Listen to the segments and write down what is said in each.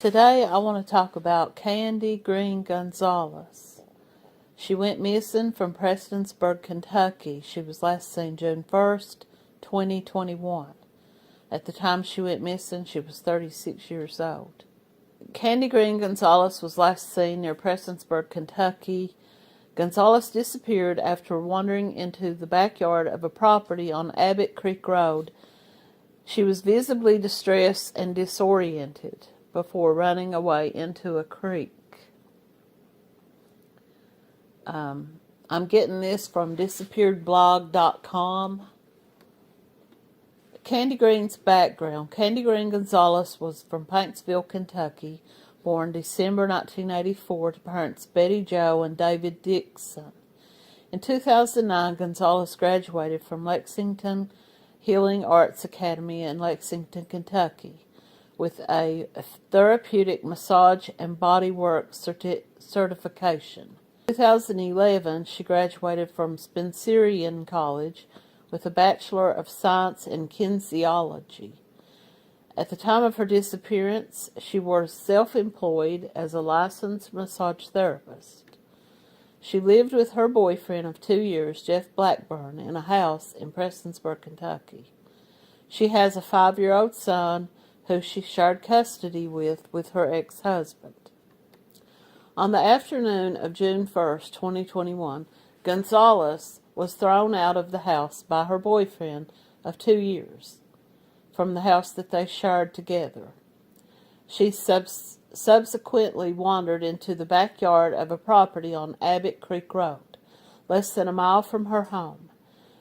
Today I want to talk about Kandi Green Gonzalez. She went missing from Prestonsburg, Kentucky. She was last seen June 1st, 2021. At the time she went missing, she was 36 years old. Kandi Green Gonzalez was last seen near Prestonsburg, Kentucky. Gonzalez disappeared after wandering into the backyard of a property on Abbott Creek Road. She was visibly distressed and disoriented before running away into a creek. I'm getting this from disappearedblog.com. Kandi Green's background. Kandi Green Gonzalez was from Paintsville, Kentucky, born December 1984 to parents Betty Jo and David Dixon. In 2009, Gonzalez graduated from Lexington Healing Arts Academy in Lexington, Kentucky, with a therapeutic massage and bodywork certification. In 2011, she graduated from Spencerian College with a Bachelor of Science in Kinesiology. At the time of her disappearance, she was self-employed as a licensed massage therapist. She lived with her boyfriend of 2 years, Jeff Blackburn, in a house in Prestonsburg, Kentucky. She has a 5-year-old son who she shared custody with her ex-husband. On the afternoon of June 1st, 2021, Gonzalez was thrown out of the house by her boyfriend of 2 years, from the house that they shared together. She subsequently wandered into the backyard of a property on Abbott Creek Road, less than a mile from her home.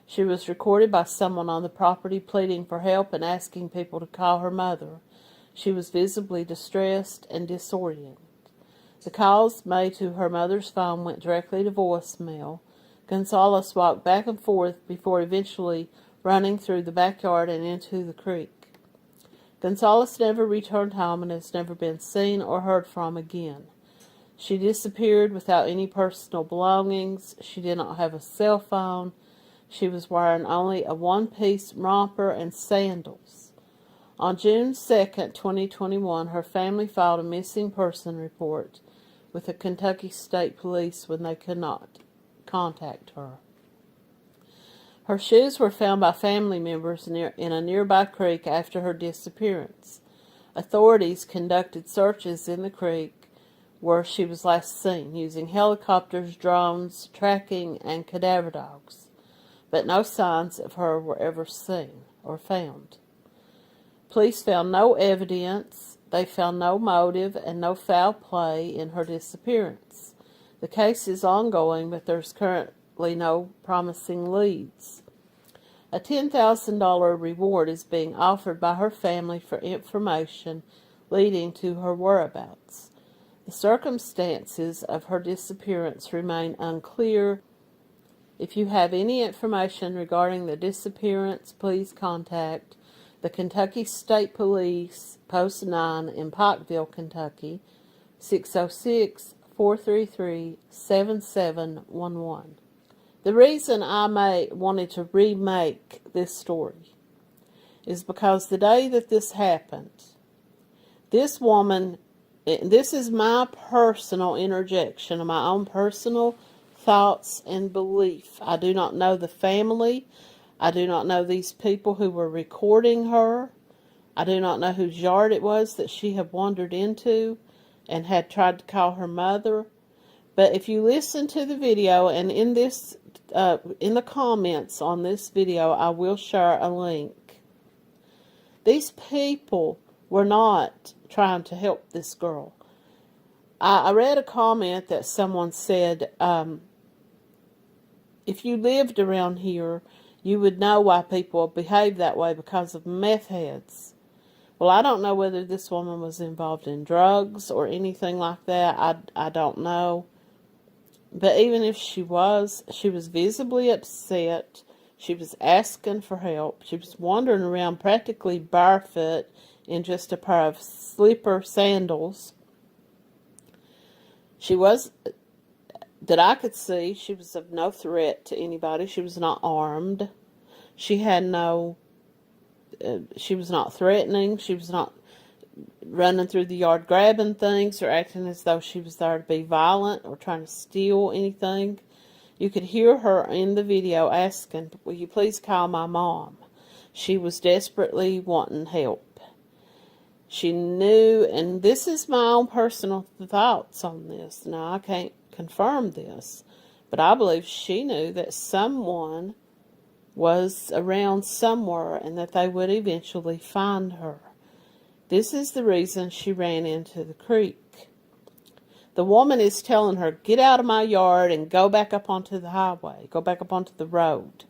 She was recorded by someone on the property pleading for help and asking people to call her mother. She was visibly distressed and disoriented. The calls made to her mother's phone went directly to voicemail. Gonzalez walked back and forth before eventually running through the backyard and into the creek. Gonzalez never returned home and has never been seen or heard from again. She disappeared without any personal belongings. She did not have a cell phone. She was wearing only a one-piece romper and sandals. On June 2nd, 2021, her family filed a missing person report with the Kentucky State Police when they could not contact her. Her shoes were found by family members in a nearby creek after her disappearance. Authorities conducted searches in the creek where she was last seen, using helicopters, drones, tracking, and cadaver dogs. But no signs of her were ever seen or found. Police found no evidence. They found no motive and no foul play in her disappearance. The case is ongoing, but there's currently no promising leads. A $10,000 reward is being offered by her family for information leading to her whereabouts. The circumstances of her disappearance remain unclear. If you have any information regarding the disappearance, please contact the Kentucky State Police, Post 9 in Pikeville, Kentucky, 606-433-7711. The reason I wanted to remake this story is because the day that this happened, this woman, this is my personal interjection of my own personal thoughts and belief. I do not know the family. I do not know these people who were recording her. I do not know whose yard it was that she had wandered into and had tried to call her mother. But if you listen to the video, and in the comments on this video, I will share a link. These people were not trying to help this girl. I read a comment that someone said, if you lived around here, you would know why people behave that way because of meth heads. Well, I don't know whether this woman was involved in drugs or anything like that. I don't know. But even if she was visibly upset. She was asking for help. She was wandering around practically barefoot in just a pair of slipper sandals. She was, that I could see, she was of no threat to anybody. She was not armed. She had no, she was not threatening. She was not running through the yard grabbing things or acting as though she was there to be violent or trying to steal anything. You could hear her in the video asking, "Will you please call my mom?" She was desperately wanting help. She knew, and this is my own personal thoughts on this. Now, I can't confirm this, but I believe she knew that someone was around somewhere and that they would eventually find her. This is the reason she ran into the creek. The woman is telling her, "Get out of my yard and go back up onto the highway. Go back up onto the road.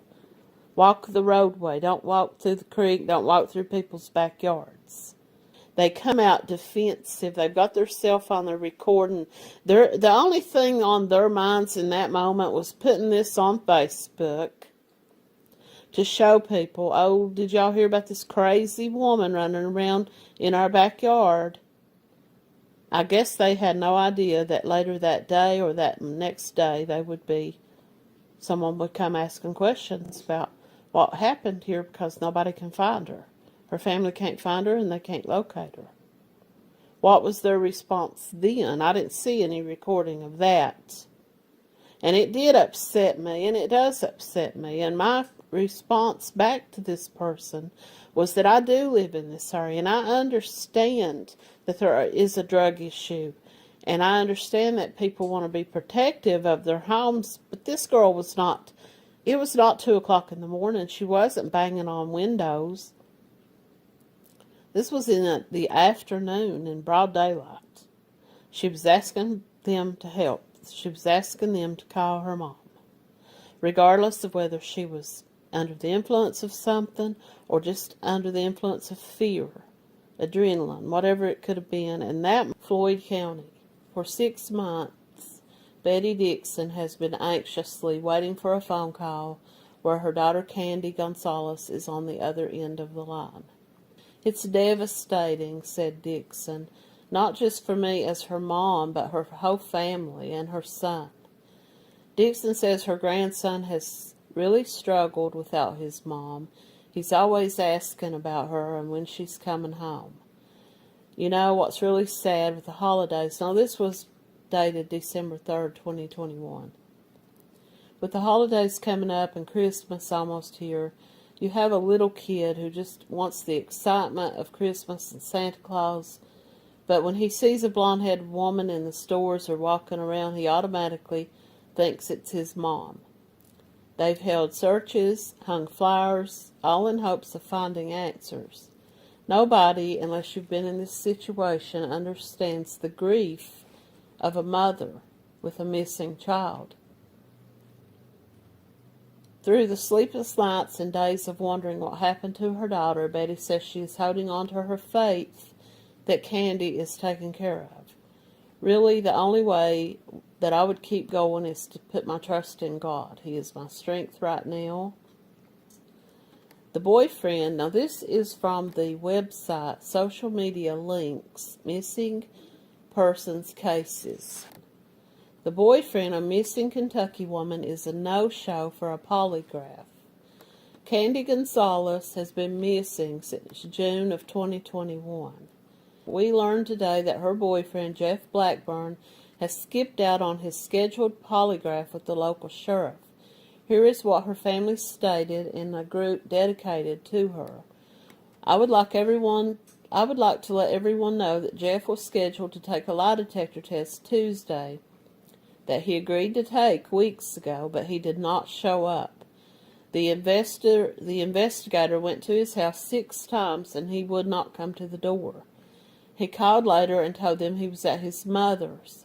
Walk the roadway. Don't walk through the creek. Don't walk through people's backyards." They come out defensive. They've got their cell phone. They're recording. The only thing on their minds in that moment was putting this on Facebook to show people, "Oh, did y'all hear about this crazy woman running around in our backyard?" I guess they had no idea that later that day or that next day someone would come asking questions about what happened here because nobody can find her. Her family can't find her and they can't locate her. What was their response then? I didn't see any recording of that. And it did upset me, and it does upset me. And my response back to this person was that I do live in this area, and I understand that there is a drug issue, and I understand that people want to be protective of their homes, but this girl was not. It was not 2 o'clock in the morning. She wasn't banging on windows. This was in the afternoon in broad daylight. She was asking them to help. She was asking them to call her mom, regardless of whether she was under the influence of something or just under the influence of fear, adrenaline, whatever it could have been. And that Floyd County, for 6 months, Betty Dixon has been anxiously waiting for a phone call where her daughter Kandi Gonzalez is on the other end of the line. "It's devastating," said Dixon, "not just for me as her mom, but her whole family and her son." Dixon says her grandson has really struggled without his mom. He's always asking about her and when she's coming home. You know what's really sad with the holidays? Now, this was dated December 3rd, 2021. With the holidays coming up and Christmas almost here, you have a little kid who just wants the excitement of Christmas and Santa Claus. But when he sees a blonde-haired woman in the stores or walking around, he automatically thinks it's his mom. They've held searches, hung flowers, all in hopes of finding answers. Nobody, unless you've been in this situation, understands the grief of a mother with a missing child. Through the sleepless nights and days of wondering what happened to her daughter, Betty says she is holding on to her faith that Kandi is taken care of. Really, the only way that I would keep going is to put my trust in God. He is my strength right now. The boyfriend, now this is from the website Social Media Links, Missing Persons Cases. The boyfriend, a missing Kentucky woman, is a no-show for a polygraph. Kandi Gonzalez has been missing since June of 2021. We learned today that her boyfriend, Jeff Blackburn, has skipped out on his scheduled polygraph with the local sheriff. Here is what her family stated in a group dedicated to her. I would like to let everyone know that Jeff was scheduled to take a lie detector test Tuesday that he agreed to take weeks ago, but he did not show up. The investigator went to his house 6 times and he would not come to the door. He called later and told them he was at his mother's.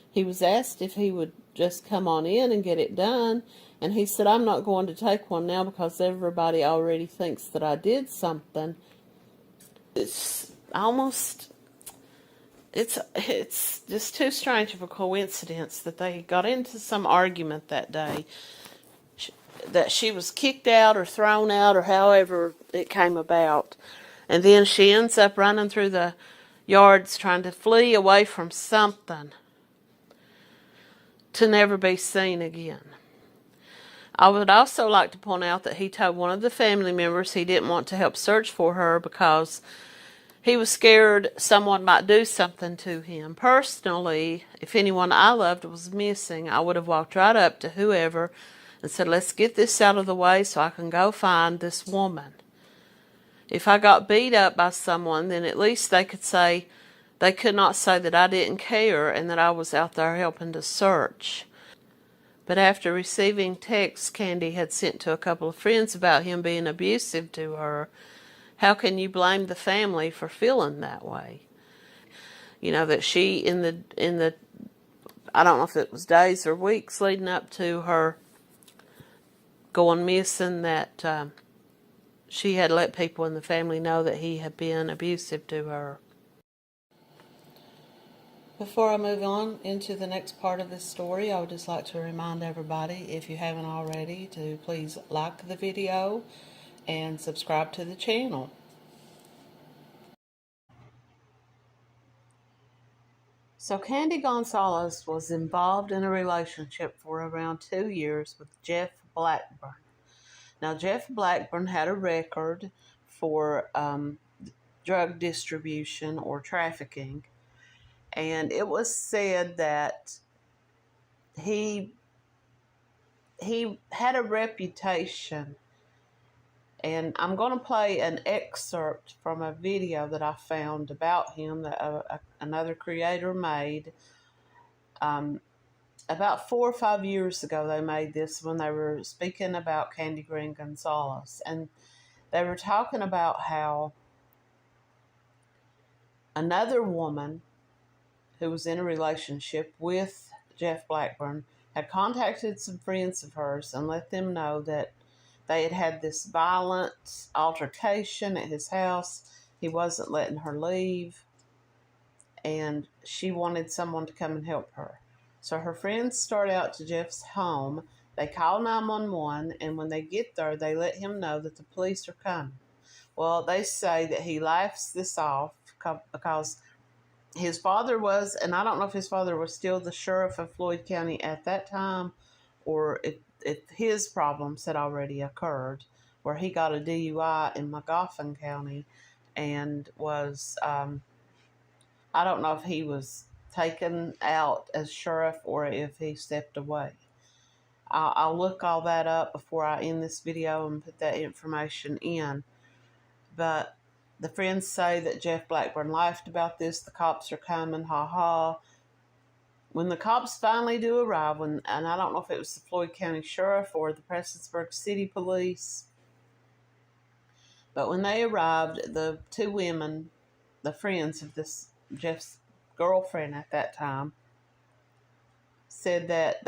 He was asked if he would just come on in and get it done, and he said, "I'm not going to take one now because everybody already thinks that I did something." It's just too strange of a coincidence that they got into some argument that day, that she was kicked out or thrown out or however it came about. And then she ends up running through the yards trying to flee away from something to never be seen again. I would also like to point out that he told one of the family members he didn't want to help search for her because He was scared someone might do something to him. Personally, if anyone I loved was missing, I would have walked right up to whoever and said, let's get this out of the way so I can go find this woman. If I got beat up by someone, then at least they could not say that I didn't care and that I was out there helping to search. But after receiving texts Kandi had sent to a couple of friends about him being abusive to her, how can you blame the family for feeling that way? You know, that she, in the I don't know if it was days or weeks leading up to her going missing, that she had let people in the family know that he had been abusive to her. Before I move on into the next part of this story, I would just like to remind everybody, if you haven't already, to please like the video and subscribe to the channel. So Kandi Gonzalez was involved in a relationship for around 2 years with Jeff Blackburn. Now, Jeff Blackburn had a record for drug distribution or trafficking, and it was said that he had a reputation. And I'm going to play an excerpt from a video that I found about him that another creator made. About 4 or 5 years ago, they made this when they were speaking about Kandi Gonzalez. And they were talking about how another woman who was in a relationship with Jeff Blackburn had contacted some friends of hers and let them know that they had had this violent altercation at his house. He wasn't letting her leave, and she wanted someone to come and help her. So her friends start out to Jeff's home. They call 911, and when they get there, they let him know that the police are coming. Well, they say that he laughs this off because his father was, and I don't know if his father was still the sheriff of Floyd County at that time, or if his problems had already occurred, where he got a DUI in Magoffin County and was, I don't know if he was taken out as sheriff or if he stepped away. I'll look all that up before I end this video and put that information in. But the friends say that Jeff Blackburn laughed about this. The cops are coming, ha ha. When the cops finally do arrive, and I don't know if it was the Floyd County Sheriff or the Prestonsburg City Police, but when they arrived, the two women, the friends of this Jeff's girlfriend at that time, said that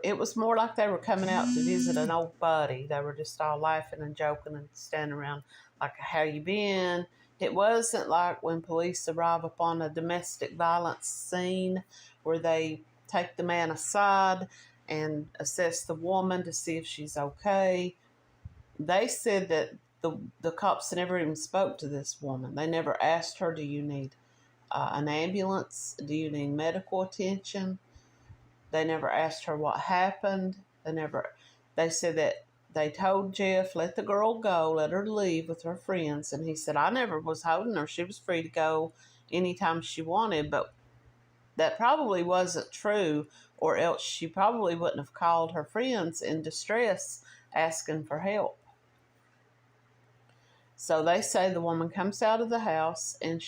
it was more like they were coming out to visit an old buddy. They were just all laughing and joking and standing around like, how you been? It wasn't like when police arrive upon a domestic violence scene where they take the man aside and assess the woman to see if she's okay. They said that the cops never even spoke to this woman. They never asked her, do you need an ambulance? Do you need medical attention? They never asked her what happened. They said that they told Jeff, let the girl go, let her leave with her friends. And he said, I never was holding her. She was free to go anytime she wanted. But that probably wasn't true, or else she probably wouldn't have called her friends in distress asking for help. So they say the woman comes out of the house and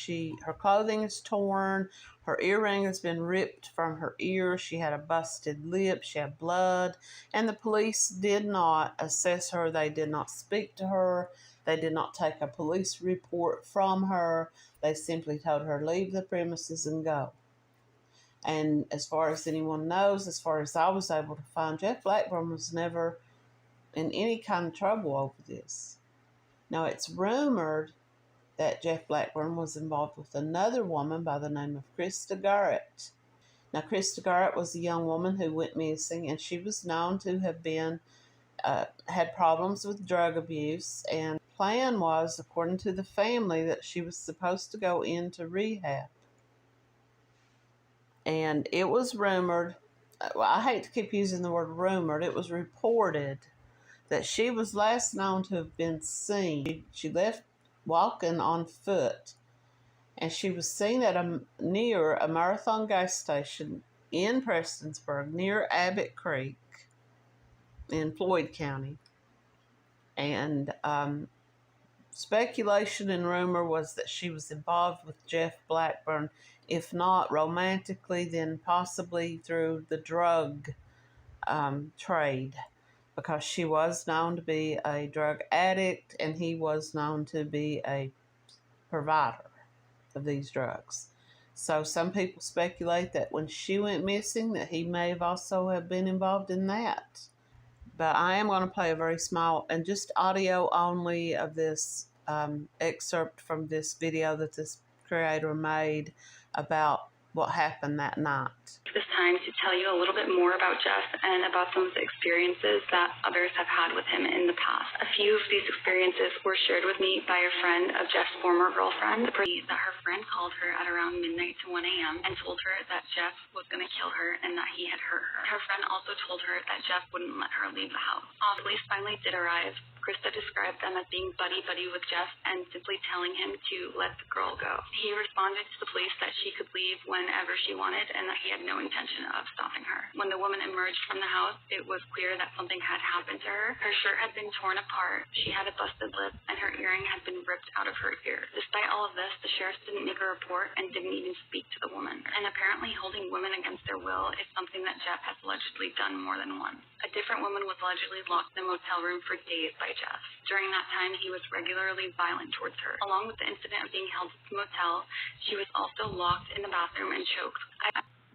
her clothing is torn. Her earring has been ripped from her ear. She had a busted lip. She had blood. And the police did not assess her. They did not speak to her. They did not take a police report from her. They simply told her, leave the premises and go. And as far as anyone knows, as far as I was able to find, Jeff Blackburn was never in any kind of trouble over this. Now, it's rumored that Jeff Blackburn was involved with another woman by the name of Krista Garrett. Now, Krista Garrett was a young woman who went missing, and she was known to have been had problems with drug abuse. And the plan was, according to the family, that she was supposed to go into rehab. And it was rumored, well, I hate to keep using the word rumored, it was reported that she was last known to have been seen. She left walking on foot and she was seen at near a Marathon gas station in Prestonsburg, near Abbott Creek in Floyd County. And speculation and rumor was that she was involved with Jeff Blackburn, if not romantically, then possibly through the drug trade, because she was known to be a drug addict and he was known to be a provider of these drugs. So some people speculate that when she went missing, that he may have also have been involved in that. But I am going to play a very small and just audio only of this excerpt from this video that this creator made about what happened that night. This time to tell you a little bit more about Jeff and about some of the experiences that others have had with him in the past. A few of these experiences were shared with me by a friend of Jeff's former girlfriend, that her friend called her at around midnight to 1 a.m. and told her that Jeff was going to kill her and that he had hurt her. Her friend also told her that Jeff wouldn't let her leave the house. Police finally did arrive. Krista described them as being buddy-buddy with Jeff and simply telling him to let the girl go. He responded to the police that she could leave whenever she wanted and that he had no intention of stopping her. When the woman emerged from the house, it was clear that something had happened to her. Her shirt had been torn apart, she had a busted lip, and her earring had been ripped out of her ear. Despite all of this, the sheriff didn't make a report and didn't even speak to the woman. And apparently holding women against their will is something that Jeff has allegedly done more than once. A different woman was allegedly locked in a motel room for days by Jeff. During that time, he was regularly violent towards her. Along with the incident of being held at the motel, she was also locked in the bathroom and choked.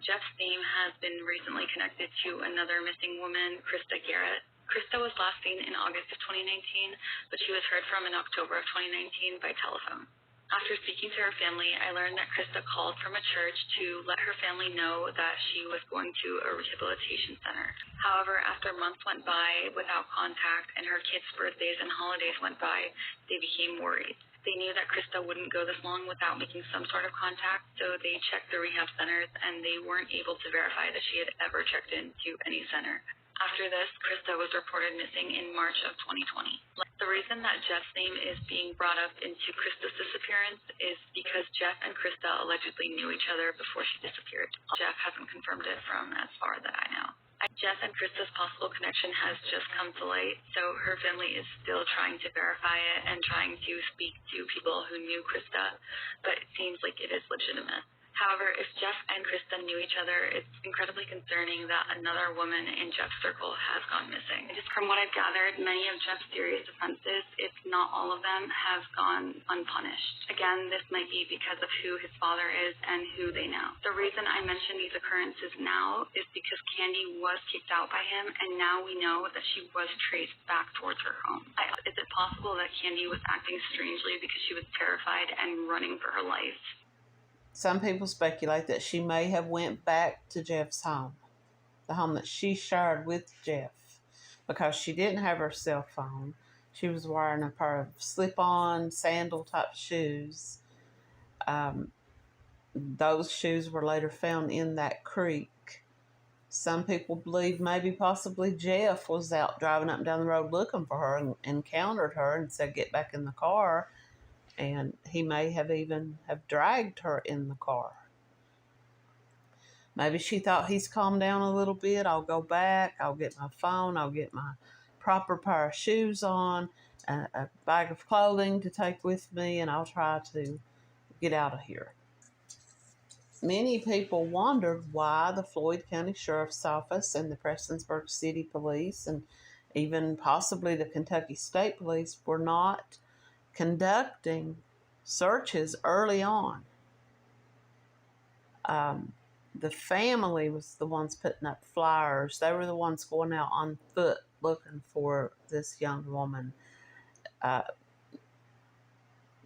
Jeff's name has been recently connected to another missing woman, Krista Garrett. Krista was last seen in August of 2019, but she was heard from in October of 2019 by telephone. After speaking to her family, I learned that Krista called from a church to let her family know that she was going to a rehabilitation center. However, after months went by without contact and her kids' birthdays and holidays went by, they became worried. They knew that Krista wouldn't go this long without making some sort of contact, so they checked the rehab centers and they weren't able to verify that she had ever checked into any center. After this, Krista was reported missing in March of 2020. The reason that Jeff's name is being brought up into Krista's disappearance is because Jeff and Krista allegedly knew each other before she disappeared. Jeff hasn't confirmed it from as far that I know. Jeff and Krista's possible connection has just come to light, so her family is still trying to verify it and trying to speak to people who knew Krista, but it seems like it is legitimate. However, if Jeff and Krista knew each other, it's incredibly concerning that another woman in Jeff's circle has gone missing. Just from what I've gathered, many of Jeff's serious offenses, if not all of them, have gone unpunished. Again, this might be because of who his father is and who they know. The reason I mention these occurrences now is because Kandi was kicked out by him, and now we know that she was traced back towards her home. Is it possible that Kandi was acting strangely because she was terrified and running for her life? Some people speculate that she may have went back to Jeff's home, the home that she shared with Jeff, because she didn't have her cell phone. She was wearing a pair of slip-on sandal-type shoes. Those shoes were later found in that creek. Some people believe maybe possibly Jeff was out driving up and down the road looking for her and encountered her and said, "Get back in the car." And he may have even have dragged her in the car. Maybe she thought, he's calmed down a little bit, I'll go back, I'll get my phone, I'll get my proper pair of shoes on, a bag of clothing to take with me, and I'll try to get out of here. Many people wondered why the Floyd County Sheriff's Office and the Prestonsburg City Police and even possibly the Kentucky State Police were not conducting searches early on. The family was the ones putting up flyers. They were the ones going out on foot looking for this young woman.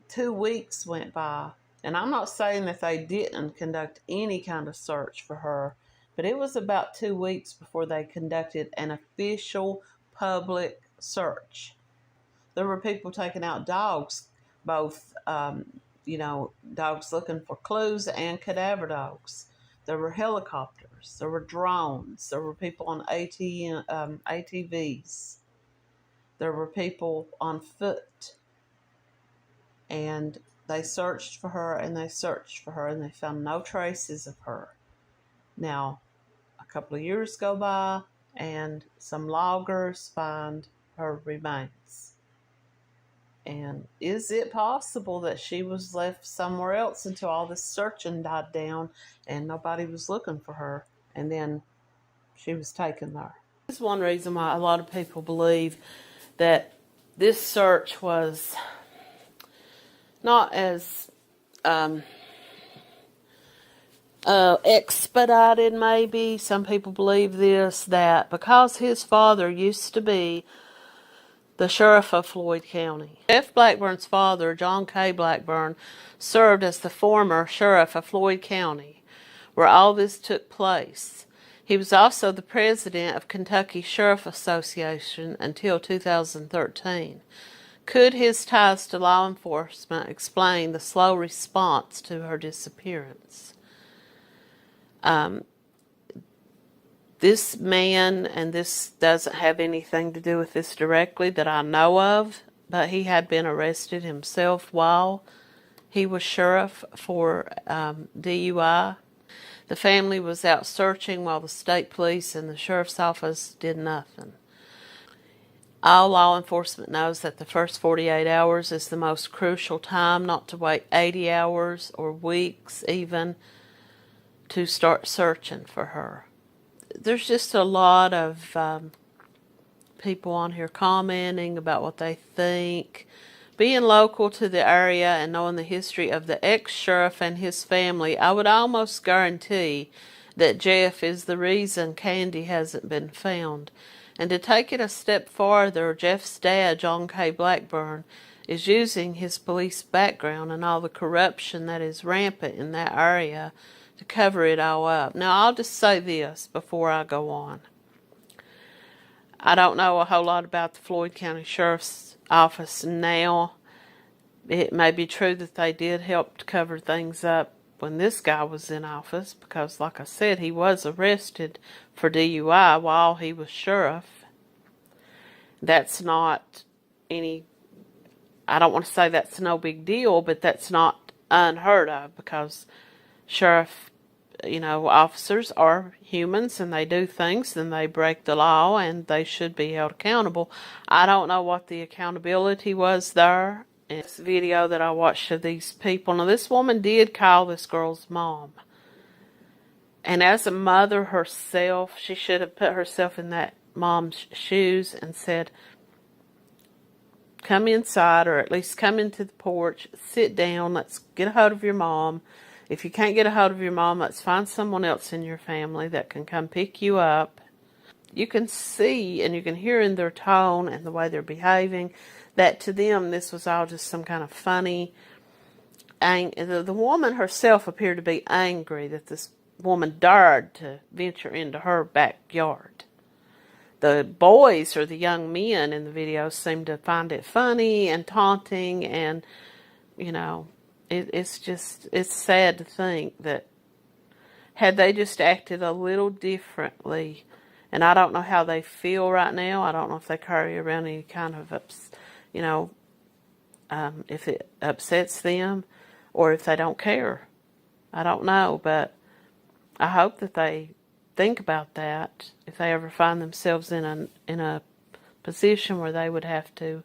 2 weeks went by, and I'm not saying that they didn't conduct any kind of search for her, but it was about 2 weeks before they conducted an official public search. There were people taking out dogs, both, dogs looking for clues and cadaver dogs. There were helicopters. There were drones. There were people on ATVs. There were people on foot. And they searched for her and they searched for her and they found no traces of her. Now, a couple of years go by and some loggers find her remains. And is it possible that she was left somewhere else until all this searching died down and nobody was looking for her, and then she was taken there? This is one reason why a lot of people believe that this search was not as expedited, maybe. Some people believe this, that because his father used to be the sheriff of Floyd County. Jeff Blackburn's father, John K. Blackburn, served as the former sheriff of Floyd County, where all this took place. He was also the president of Kentucky Sheriff Association until 2013. Could his ties to law enforcement explain the slow response to her disappearance? This man, and this doesn't have anything to do with this directly that I know of, but he had been arrested himself while he was sheriff for DUI. The family was out searching while the state police and the sheriff's office did nothing. All law enforcement knows that the first 48 hours is the most crucial time, not to wait 80 hours or weeks even to start searching for her. There's just a lot of people on here commenting about what they think. Being local to the area and knowing the history of the ex-sheriff and his family, I would almost guarantee that Jeff is the reason Kandi hasn't been found. And to take it a step farther, Jeff's dad, John K. Blackburn, is using his police background and all the corruption that is rampant in that area to cover it all up. Now, I'll just say this before I go on. I don't know a whole lot about the Floyd County Sheriff's Office now. It may be true that they did help to cover things up when this guy was in office, because, like I said, he was arrested for DUI while he was sheriff. That's not any, I don't want to say that's no big deal, but that's not unheard of, because sheriff, officers are humans and they do things and they break the law and they should be held accountable. I don't know what the accountability was there. In this video that I watched of these people, now this woman did call this girl's mom. And as a mother herself, she should have put herself in that mom's shoes and said, come inside, or at least come into the porch, sit down, let's get a hold of your mom. If you can't get a hold of your mom, let's find someone else in your family that can come pick you up. You can see and you can hear in their tone and the way they're behaving that to them this was all just some kind of funny. The woman herself appeared to be angry that this woman dared to venture into her backyard. The boys, or the young men in the video, seemed to find it funny and taunting, and it's sad to think that had they just acted a little differently, and I don't know how they feel right now. I don't know if they carry around any kind of if it upsets them or if they don't care. I don't know, but I hope that they think about that if they ever find themselves in a position where they would have to,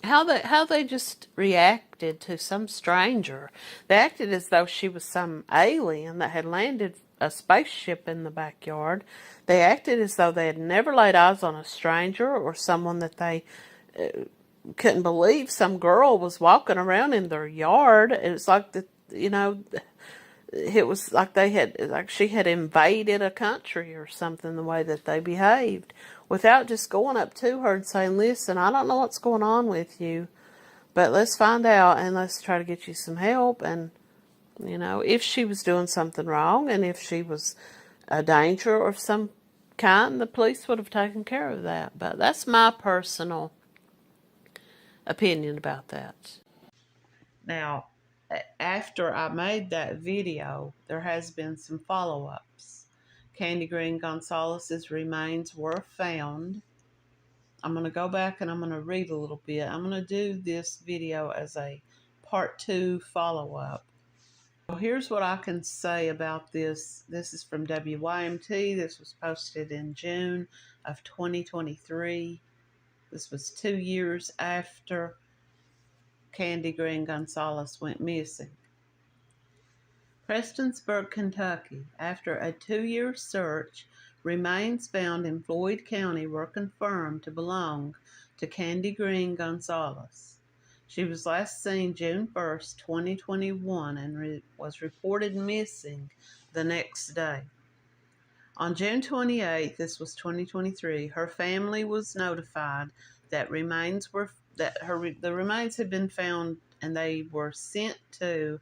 how they just reacted to some stranger. They acted as though she was some alien that had landed a spaceship in the backyard. They acted as though they had never laid eyes on a stranger or someone that they couldn't believe some girl was walking around in their yard. It was like it was like she had invaded a country or something, the way that they behaved, without just going up to her and saying, listen, I don't know what's going on with you, but let's find out and let's try to get you some help. And, if she was doing something wrong and if she was a danger of some kind, the police would have taken care of that. But that's my personal opinion about that. Now, after I made that video, there has been some follow-ups. Kandi Gonzalez's remains were found I'm going to go back and I'm going to read a little bit. I'm going to do this video as a part 2 follow-up. So here's what I can say about this. This is from WYMT. This was posted in June of 2023. This was 2 years after Kandi Green Gonzalez went missing. Prestonsburg, Kentucky. After a 2-year search, remains found in Floyd County were confirmed to belong to Kandi Green Gonzalez. She was last seen June 1st, 2021, and was reported missing the next day. On June 28th, this was 2023, her family was notified that the remains had been found, and they were sent to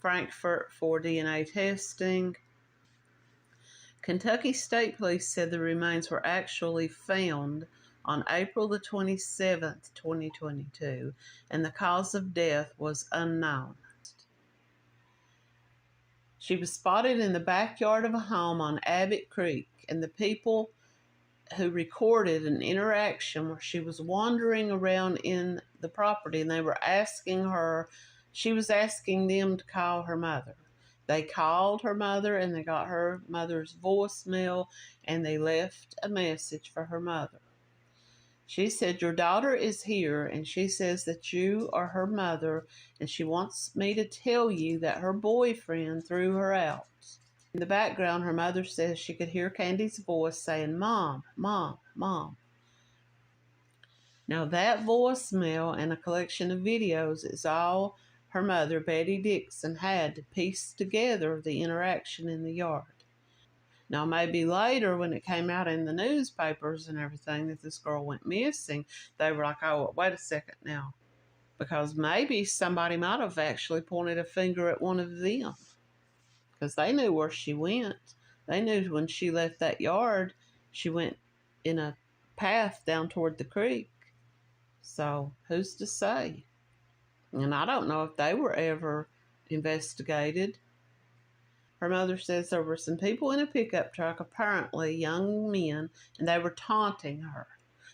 Frankfurt for DNA testing. Kentucky State Police said the remains were actually found on April the 27th, 2022, and the cause of death was unknown. She was spotted in the backyard of a home on Abbott Creek, and the people who recorded an interaction where she was wandering around in the property, and they were asking her, she was asking them to call her mother. They called her mother, and they got her mother's voicemail, and they left a message for her mother. She said, "Your daughter is here, and she says that you are her mother, and she wants me to tell you that her boyfriend threw her out." In the background, her mother says she could hear Kandi's voice saying, "Mom, Mom, Mom." Now that voicemail and a collection of videos is all her mother, Betty Dixon, had to piece together the interaction in the yard. Now maybe later when it came out in the newspapers and everything that this girl went missing, they were like, "Oh, wait a second now." Because maybe somebody might have actually pointed a finger at one of them. Because they knew where she went. They knew when she left that yard, she went in a path down toward the creek. So who's to say? And I don't know if they were ever investigated. Her mother says there were some people in a pickup truck, apparently young men, and they were taunting her.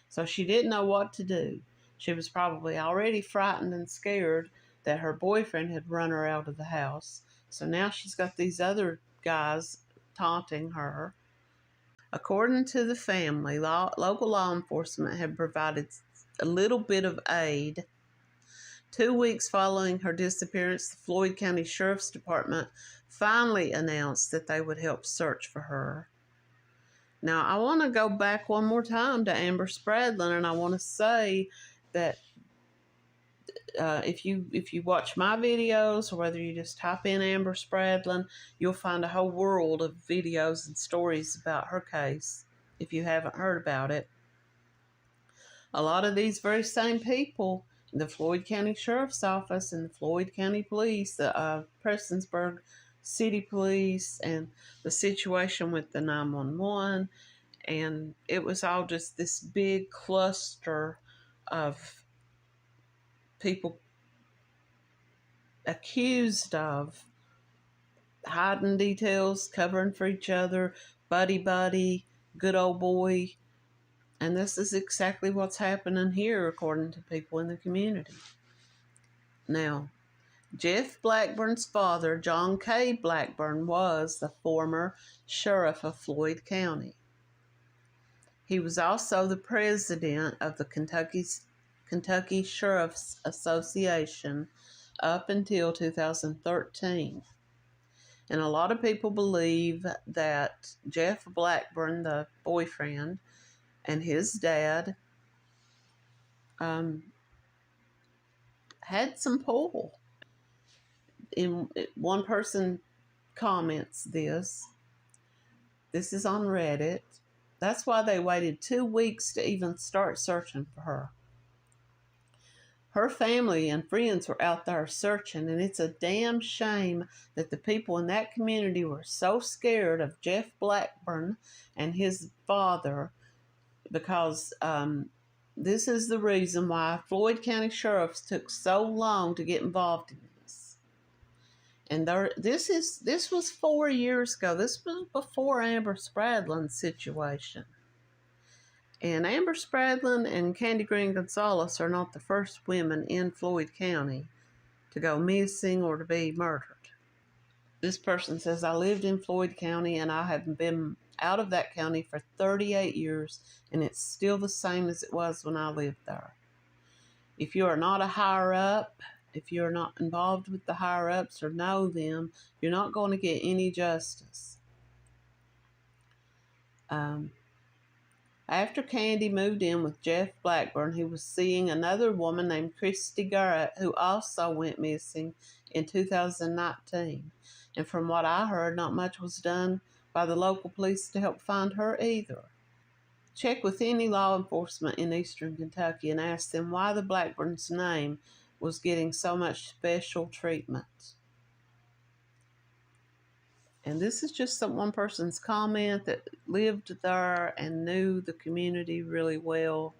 So she didn't know what to do. She was probably already frightened and scared that her boyfriend had run her out of the house. So now she's got these other guys taunting her. According to the family, local law enforcement had provided a little bit of aid. 2 weeks following her disappearance, the Floyd County Sheriff's Department finally announced that they would help search for her. Now, I want to go back one more time to Amber Spradlin, and I want to say that if you watch my videos, or whether you just type in Amber Spradlin, you'll find a whole world of videos and stories about her case, if you haven't heard about it. A lot of these very same people, the Floyd County Sheriff's Office and the Floyd County Police, the Prestonsburg City Police, and the situation with the 911, and it was all just this big cluster of people accused of hiding details, covering for each other, buddy, good old boy. And this is exactly what's happening here, according to people in the community. Now, Jeff Blackburn's father, John K. Blackburn, was the former sheriff of Floyd County. He was also the president of the Kentucky Sheriff's Association up until 2013. And a lot of people believe that Jeff Blackburn, the boyfriend, and his dad had some pull. One person comments this. This is on Reddit. That's why they waited 2 weeks to even start searching for her. Her family and friends were out there searching, and it's a damn shame that the people in that community were so scared of Jeff Blackburn and his father, because this is the reason why Floyd County Sheriffs took so long to get involved in this. And this was 4 years ago. This was before Amber Spradlin's situation. And Amber Spradlin and Kandi Green Gonzalez are not the first women in Floyd County to go missing or to be murdered. This person says, I lived in Floyd County and I have been out of that county for 38 years and it's still the same as it was when I lived there. If you are not a higher up, if you're not involved with the higher ups or know them, you're not going to get any justice. After Kandi moved in with Jeff Blackburn, he was seeing another woman named Christy Garrett, who also went missing in 2019. And from what I heard, not much was done by the local police to help find her either. Check with any law enforcement in eastern Kentucky and ask them why the Blackburn's name was getting so much special treatment. And this is just one person's comment that lived there and knew the community really well.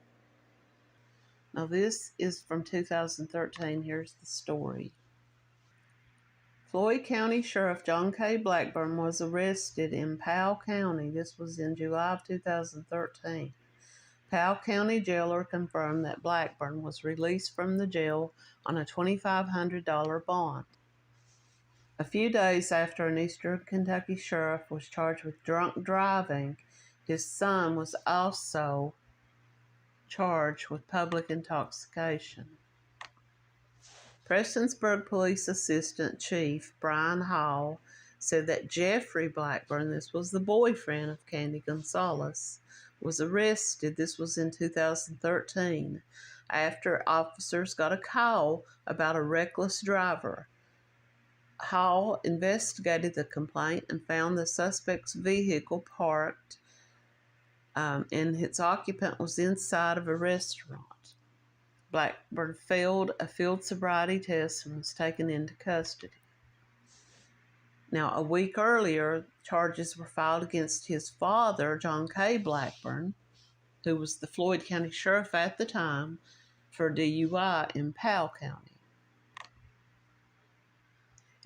Now this is from 2013. Here's the story. Floyd County Sheriff John K. Blackburn was arrested in Powell County. This was in July of 2013. Powell County jailer confirmed that Blackburn was released from the jail on a $2,500 bond. A few days after an eastern Kentucky sheriff was charged with drunk driving, his son was also charged with public intoxication. Prestonsburg Police Assistant Chief Brian Hall said that Jeffrey Blackburn, this was the boyfriend of Kandi Gonzalez, was arrested. This was in 2013 after officers got a call about a reckless driver. Hall investigated the complaint and found the suspect's vehicle parked and its occupant was inside of a restaurant. Blackburn failed a field sobriety test and was taken into custody. Now, a week earlier, charges were filed against his father, John K. Blackburn, who was the Floyd County Sheriff at the time, for DUI in Powell County.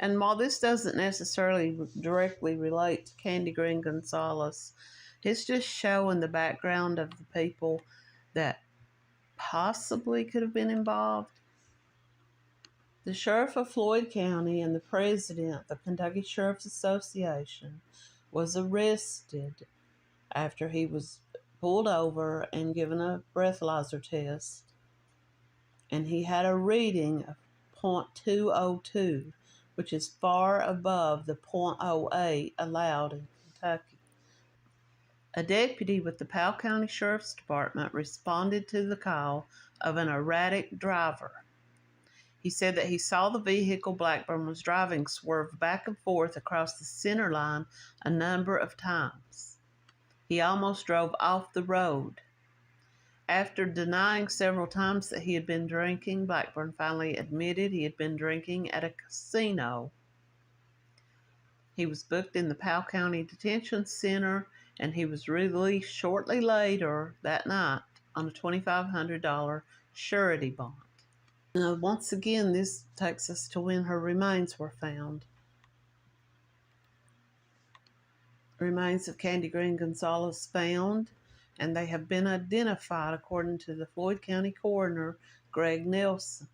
And while this doesn't necessarily directly relate to Kandi Green Gonzalez, it's just showing the background of the people that possibly could have been involved. The sheriff of Floyd County and the president of the Kentucky Sheriff's Association was arrested after he was pulled over and given a breathalyzer test. And he had a reading of .202, which is far above the .08 allowed in Kentucky. A deputy with the Powell County Sheriff's Department responded to the call of an erratic driver. He said that he saw the vehicle Blackburn was driving swerve back and forth across the center line a number of times. He almost drove off the road. After denying several times that he had been drinking, Blackburn finally admitted he had been drinking at a casino. He was booked in the Powell County Detention Center, and he was released shortly later that night on a $2,500 surety bond. Now, once again, this takes us to when her remains were found. Remains of Kandi Green Gonzalez found, and they have been identified according to the Floyd County coroner, Greg Nelson.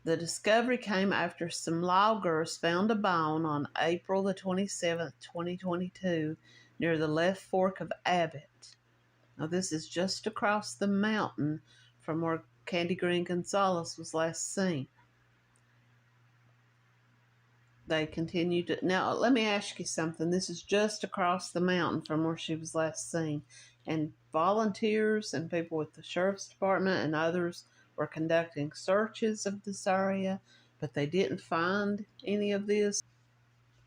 The discovery came after some loggers found a bone on April the 27th, 2022, near the left fork of Abbott. Now, this is just across the mountain from where Kandi Green Gonzalez was last seen. They continued to... Now, let me ask you something. This is just across the mountain from where she was last seen. And volunteers and people with the Sheriff's Department and others were conducting searches of this area, but they didn't find any of this.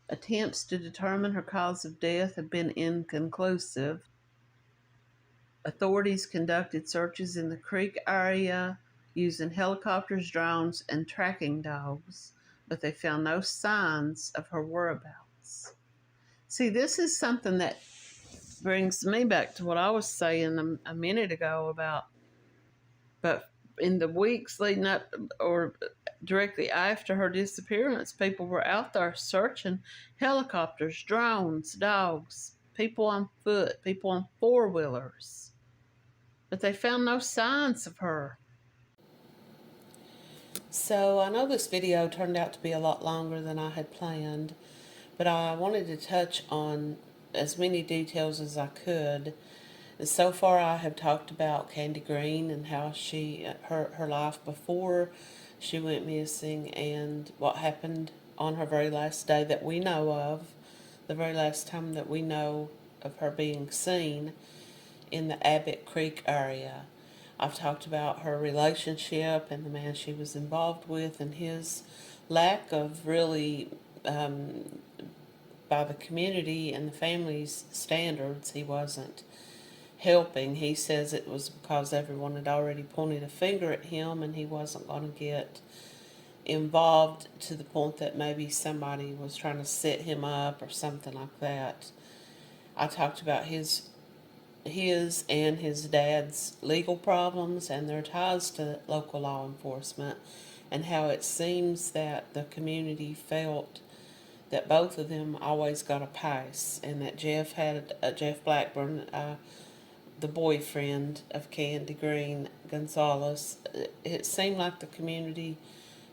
Attempts to determine her cause of death have been inconclusive. Authorities conducted searches in the creek area using helicopters, drones, and tracking dogs, but they found no signs of her whereabouts. See, this is something that brings me back to what I was saying a minute ago about, but in the weeks leading up or directly after her disappearance, people were out there searching helicopters, drones, dogs, people on foot, people on four-wheelers. but they found no signs of her. So I know this video turned out to be a lot longer than I had planned, but I wanted to touch on as many details as I could. And so far I have talked about Kandi Green and how her life before she went missing and what happened on her very last day that we know of, the very last time that we know of her being seen in the Abbott Creek area. I've talked about her relationship and the man she was involved with and his lack of really, by the community and the family's standards, he wasn't helping. He says it was because everyone had already pointed a finger at him and he wasn't going to get involved to the point that maybe somebody was trying to set him up or something like that. I talked about his and his dad's legal problems and their ties to local law enforcement, and how it seems that the community felt that both of them always got a pass, and that Jeff Blackburn, the boyfriend of Kandi Green, Gonzalez, it seemed like the community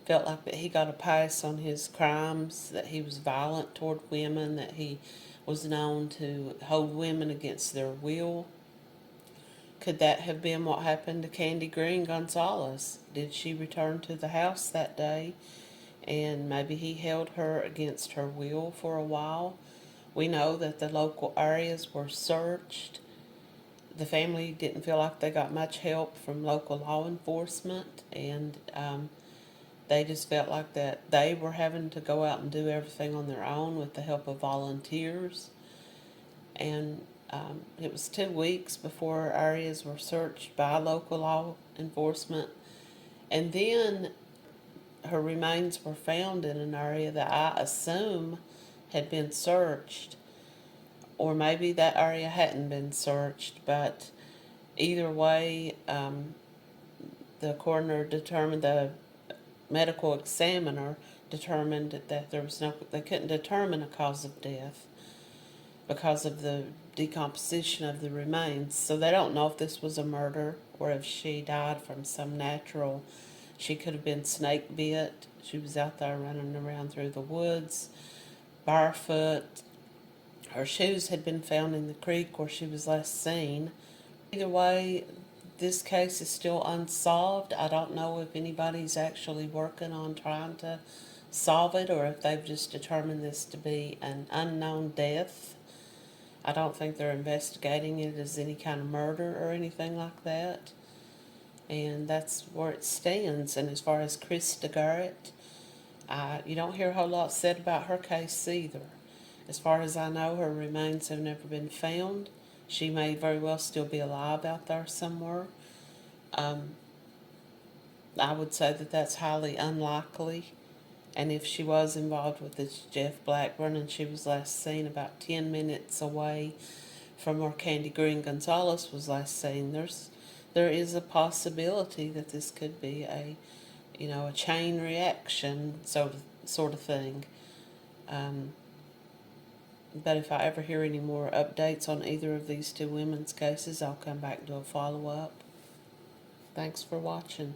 felt like that he got a pass on his crimes, that he was violent toward women, that he was known to hold women against their will. Could that have been what happened to Kandi Green Gonzalez? Did she return to the house that day and maybe he held her against her will for a while? We know that the local areas were searched. The family didn't feel like they got much help from local law enforcement, and they just felt like that they were having to go out and do everything on their own with the help of volunteers. And it was 2 weeks before areas were searched by local law enforcement. And then her remains were found in an area that I assume had been searched, or maybe that area hadn't been searched, but either way, the coroner determined, the medical examiner determined that they couldn't determine a cause of death because of the decomposition of the remains. So they don't know if this was a murder or if she died from some natural. She could have been snake bit. She was out there running around through the woods, barefoot. Her shoes had been found in the creek where she was last seen. Either way, this case is still unsolved. I don't know if anybody's actually working on trying to solve it or if they've just determined this to be an unknown death. I don't think they're investigating it as any kind of murder or anything like that. And that's where it stands. And as far as Krista Garrett, you don't hear a whole lot said about her case either. As far as I know, her remains have never been found. She may very well still be alive out there somewhere. I would say that that's highly unlikely. And if she was involved with this Jeff Blackburn and she was last seen about 10 minutes away from where Kandi Green Gonzalez was last seen, there is a possibility that this could be a chain reaction sort of thing. But if I ever hear any more updates on either of these two women's cases, I'll come back and do a follow-up. Thanks for watching.